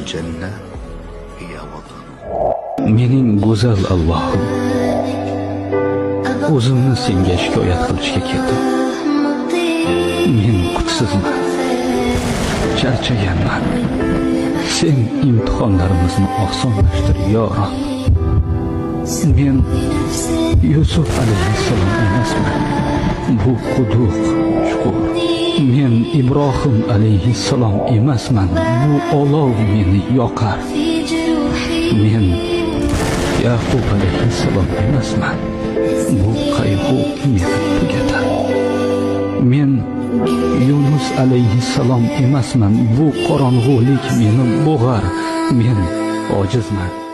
الجنة هي وطنه. Mening go'zal Allohim, o'zimni senga shikoyat qilishga keldim. Men kuchsizman, charchaganman. Sen imtihonlarimizni osonlashtir, yo Rob. Men Yusuf alayhissalom emasman. Bu quduq, chuqur. Men Ibrohim alayhissalom emasman. Bu olov meni yoqar. Men Yaqub alayhissalom emasman. Bu qayg'u meni tugatar. Men Yunus alayhissalom emasman. Bu qorong'ulik meni bo'g'ar. Men ojizman.